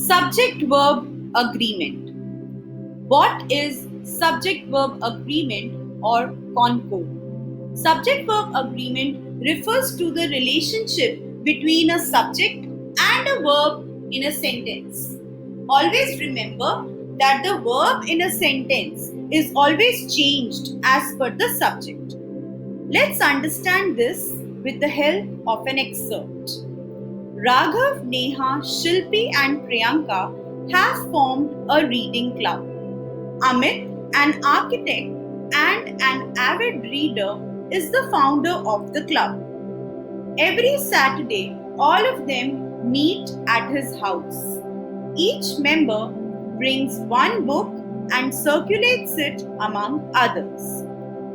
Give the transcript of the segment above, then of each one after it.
Subject-verb agreement. What is subject-verb agreement or concord? Subject-verb agreement refers to the relationship between a subject and a verb in a sentence. Always remember that the verb in a sentence is always changed as per the subject. Let's understand this with the help of an excerpt. Raghav, Neha, Shilpi and Priyanka have formed a reading club. Amit, an architect and an avid reader, is the founder of the club. Every Saturday, all of them meet at his house. Each member brings one book and circulates it among others.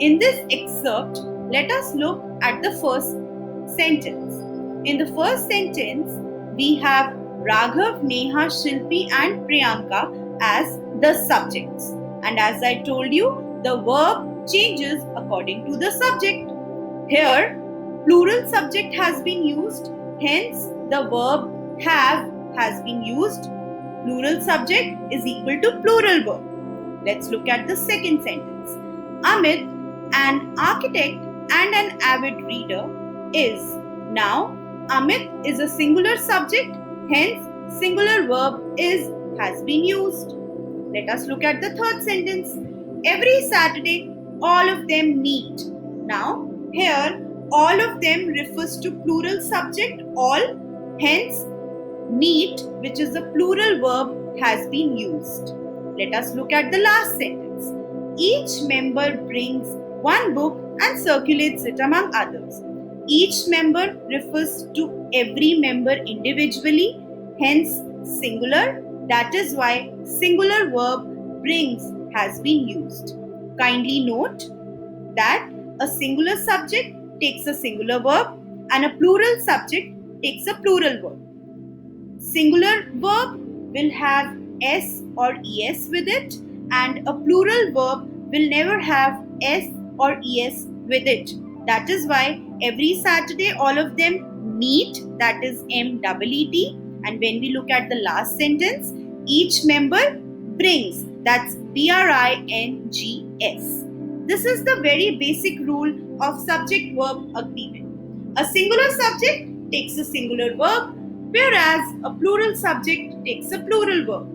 In this excerpt, let us look at the first sentence. In the first sentence, we have Raghav, Neha, Shilpi and Priyanka as the subjects. And as I told you, the verb changes according to the subject. Here, plural subject has been used, hence the verb have has been used. Plural subject is equal to plural verb. Let's look at the second sentence. Amit, an architect and an avid reader, is. Now, Amit is a singular subject, hence singular verb is has been used. Let us look at the third sentence. Every Saturday, all of them meet. Now, here, all of them refers to plural subject, all, hence, meet, which is a plural verb, has been used. Let us look at the last sentence. Each member brings one book and circulates it among others. Each member refers to every member individually, hence singular. That is why singular verb brings has been used. Kindly note that a singular subject takes a singular verb and a plural subject takes a plural verb. Singular verb will have s or es with it, and a plural verb will never have s or es with it. That is why every Saturday all of them meet, that is MEET. And when we look at the last sentence, each member brings, that's BRINGS. This is the very basic rule of subject-verb agreement. A singular subject takes a singular verb, whereas a plural subject takes a plural verb.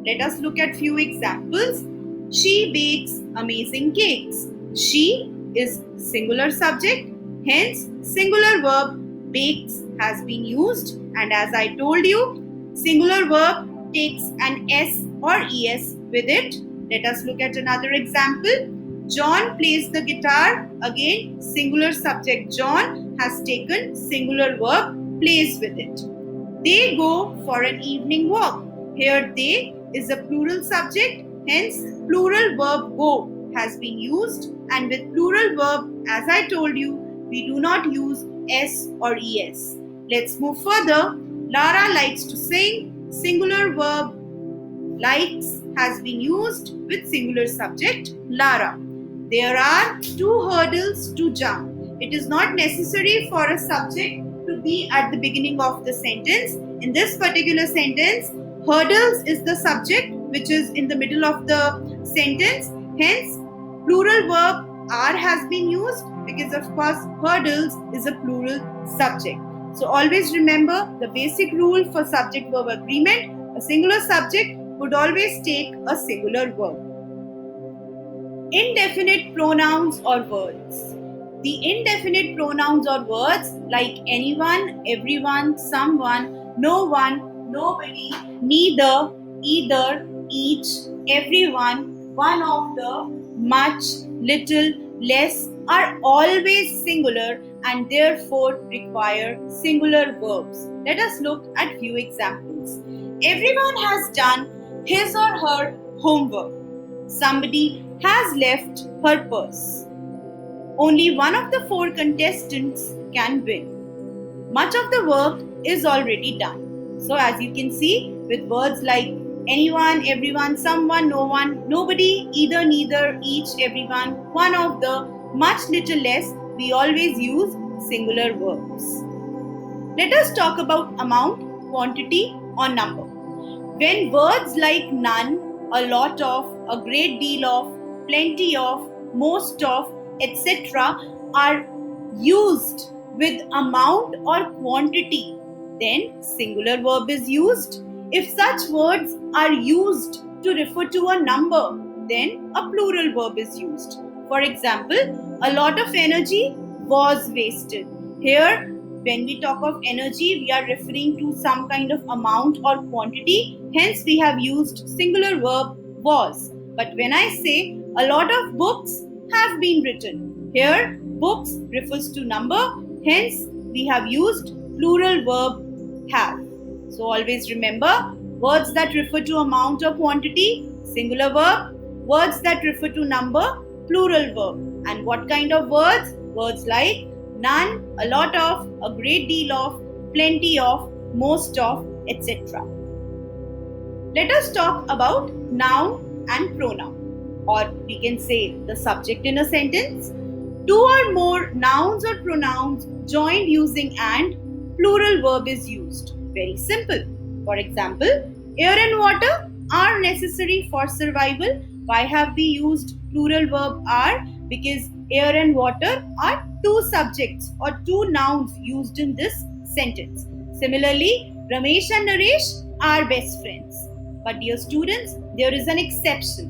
Let us look at few examples. She bakes amazing cakes. She is singular subject, hence singular verb bakes has been used, and as I told you, singular verb takes an s or es with it. Let us look at another example. John plays the guitar. Again, singular subject John has taken singular verb plays with it. They go for an evening walk. Here they is a plural subject, hence plural verb go has been used, and with plural verb, as I told you, we do not use s or es. Let's move further. Lara likes to sing. Singular verb likes has been used with singular subject Lara. There are 2 hurdles to jump. It is not necessary for a subject to be at the beginning of the sentence. In this particular sentence, hurdles is the subject which is in the middle of the sentence. Hence, plural verb are has been used because of course hurdles is a plural subject. So always remember the basic rule for subject verb agreement. A singular subject would always take a singular verb. Indefinite pronouns or words. The indefinite pronouns or words like anyone, everyone, someone, no one, nobody, neither, either, each, everyone, one of the, much, little, less are always singular and therefore require singular verbs. Let us look at few examples. Everyone has done his or her homework. Somebody has left her purse. Only one of the 4 contestants can win. Much of the work is already done. So as you can see, with words like anyone, everyone, someone, no one, nobody, either, neither, each, everyone, one of the, much, little, less, we always use singular verbs. Let us talk about amount, quantity or number. When words like none, a lot of, a great deal of, plenty of, most of, etc. are used with amount or quantity, then singular verb is used. If such words are used to refer to a number, then a plural verb is used. For example, a lot of energy was wasted. Here, when we talk of energy, we are referring to some kind of amount or quantity. Hence, we have used singular verb was. But when I say a lot of books have been written, here books refers to number. Hence, we have used plural verb have. So always remember, words that refer to amount or quantity, singular verb. Words that refer to number, plural verb. And what kind of words? Words like none, a lot of, a great deal of, plenty of, most of, etc. Let us talk about noun and pronoun, or we can say the subject in a sentence. Two or more nouns or pronouns joined using and, plural verb is used. Very simple. For example, air and water are necessary for survival. Why have we used plural verb are? Because air and water are two subjects or two nouns used in this sentence. Similarly, Ramesh and Naresh are best friends. But dear students, there is an exception.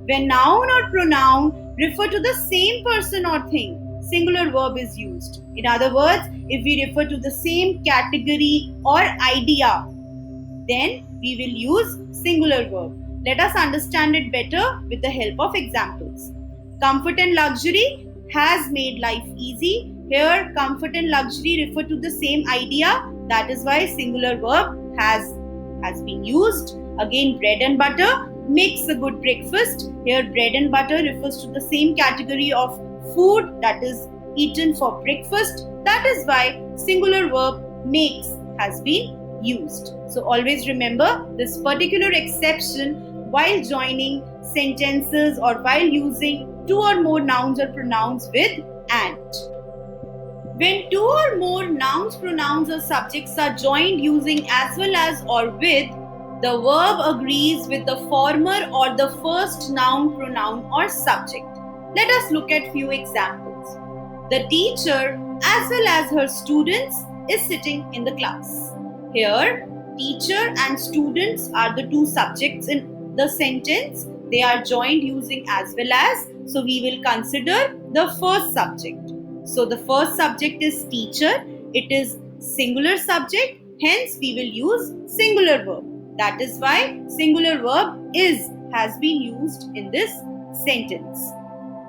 When noun or pronoun refer to the same person or thing, singular verb is used. In other words, if we refer to the same category or idea, then we will use singular verb. Let us understand it better with the help of examples. Comfort and luxury has made life easy. Here, comfort and luxury refer to the same idea. That is why singular verb has been used. Again, bread and butter makes a good breakfast. Here, bread and butter refers to the same category of food that is eaten for breakfast. That is why singular verb makes has been used. So always remember this particular exception while joining sentences or while using two or more nouns or pronouns with and. When two or more nouns, pronouns or subjects are joined using as well as or with, the verb agrees with the former or the first noun, pronoun or subject. Let us look at few examples. The teacher as well as her students is sitting in the class. Here, teacher and students are the two subjects in the sentence. They are joined using as well as. So we will consider the first subject. So the first subject is teacher. It is singular subject. Hence we will use singular verb. That is why singular verb is has been used in this sentence.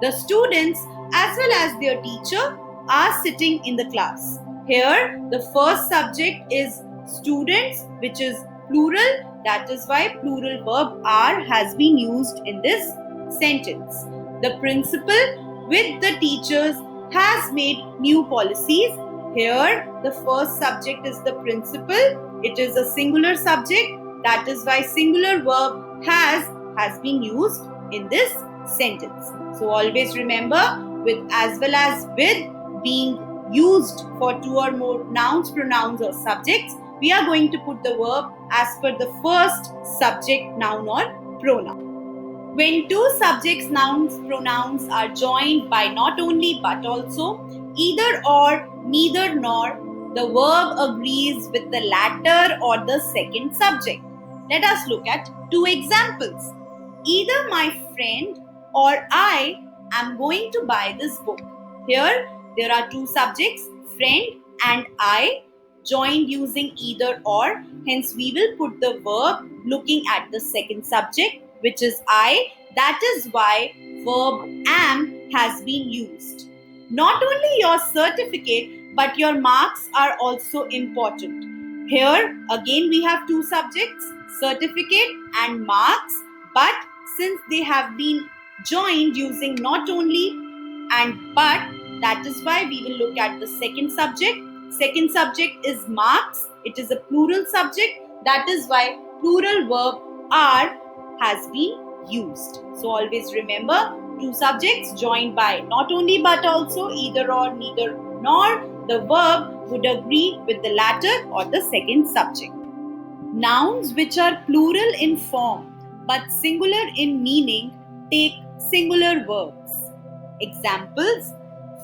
The students as well as their teacher are sitting in the class. Here the first subject is students, which is plural. That is why plural verb are has been used in this sentence. The principal with the teachers has made new policies. Here the first subject is the principal. It is a singular subject. That is why singular verb has been used in this sentence. So always remember, with as well as with being used for two or more nouns, pronouns or subjects, we are going to put the verb as per the first subject, noun or pronoun. When two subjects, nouns, pronouns are joined by not only but also, either or, neither nor, the verb agrees with the latter or the second subject. Let us look at two examples. Either my friend or I am going to buy this book. Here there are two subjects, friend and I, joined using either or. Hence we will put the verb looking at the second subject, which is I. That is why verb am has been used. Not only your certificate but your marks are also important. Here again we have two subjects, certificate and marks, but since they have been joined using not only and but, that is why we will look at the second subject. Second subject is marks. It is a plural subject. That is why plural verb are has been used. So always remember, two subjects joined by not only but also, either or, neither nor, the verb would agree with the latter or the second subject. Nouns which are plural in form but singular in meaning take singular verbs. Examples: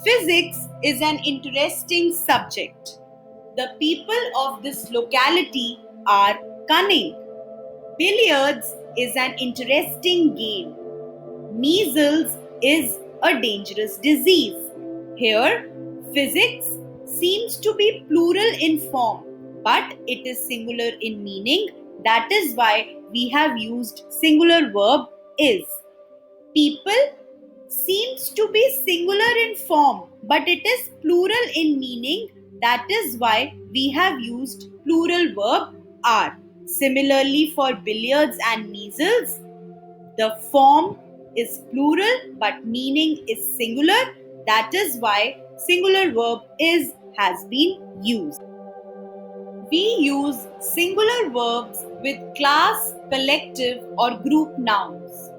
Physics is an interesting subject. The people of this locality are cunning. Billiards is an interesting game. Measles is a dangerous disease. Here, physics seems to be plural in form, but it is singular in meaning. That is why we have used singular verb is. People seems to be singular in form, but it is plural in meaning. That is why we have used plural verb are. Similarly, for billiards and measles, the form is plural but meaning is singular. That is why singular verb is has been used. We use singular verbs with class, collective, or group nouns.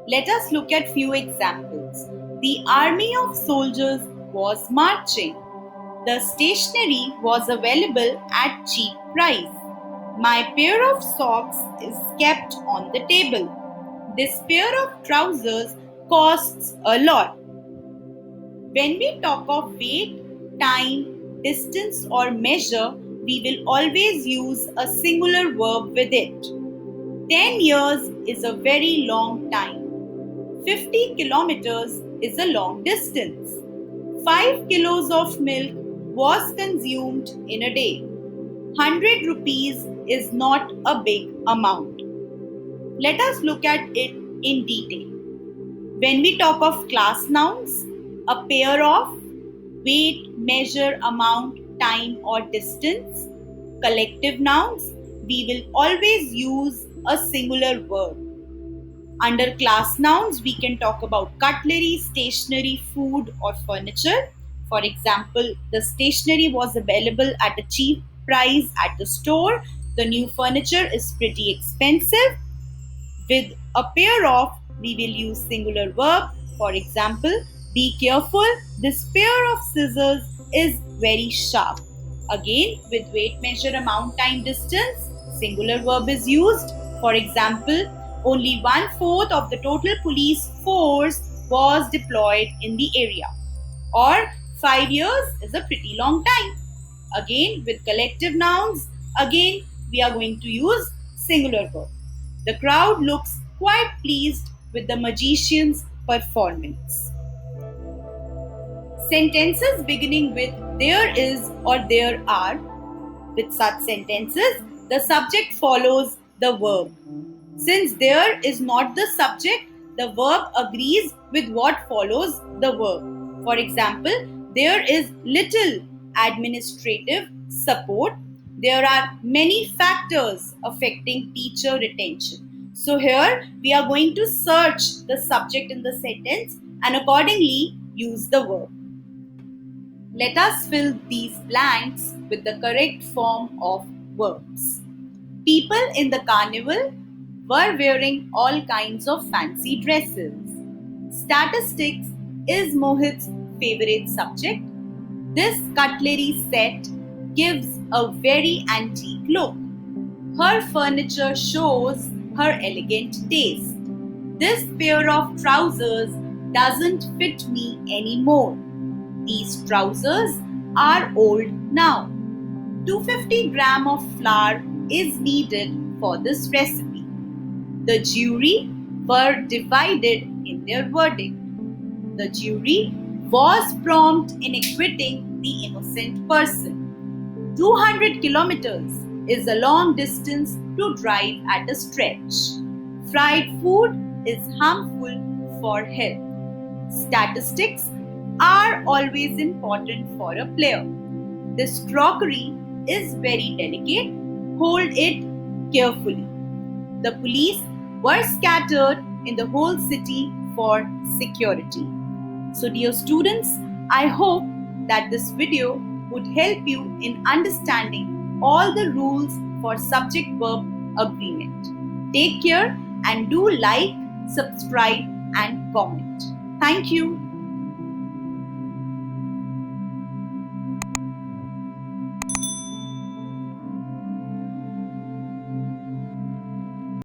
Let us look at few examples. The army of soldiers was marching. The stationery was available at cheap price. My pair of socks is kept on the table. This pair of trousers costs a lot. When we talk of weight, time, distance, or measure, we will always use a singular verb with it. 10 years is a very long time. 50 kilometers is a long distance. 5 kilos of milk was consumed in a day. 100 rupees is not a big amount. Let us look at it in detail. When we talk of class nouns, a pair of, weight, measure, amount, time, or distance. Collective nouns, we will always use a singular verb. Under class nouns, we can talk about cutlery, stationery, food, or furniture. For example, the stationery was available at a cheap price at the store. The new furniture is pretty expensive. With a pair of, we will use singular verb. For example, be careful, this pair of scissors is very sharp. Again, with weight, measure, amount, time, distance, singular verb is used. For example, only 1/4 of the total police force was deployed in the area. Or 5 years is a pretty long time. Again, with collective nouns, again we are going to use singular verb. The crowd looks quite pleased with the magician's performance. Sentences beginning with there is or there are. With such sentences, the subject follows the verb. Since there is not the subject, the verb agrees with what follows the verb. For example, there is little administrative support. There are many factors affecting teacher retention. So here we are going to search the subject in the sentence and accordingly use the verb. Let us fill these blanks with the correct form of verbs. People in the carnival were wearing all kinds of fancy dresses. Statistics is Mohit's favorite subject. This cutlery set gives a very antique look. Her furniture shows her elegant taste. This pair of trousers doesn't fit me anymore. These trousers are old now. 250 grams of flour is needed for this recipe. The jury were divided in their verdict. The jury was prompt in acquitting the innocent person. 200 kilometers is a long distance to drive at a stretch. Fried food is harmful for health. Statistics are always important for a player. This crockery is very delicate. Hold it carefully. The police were scattered in the whole city for security. So dear students, I hope that this video would help you in understanding all the rules for subject-verb agreement. Take care and do like, subscribe and comment. Thank you.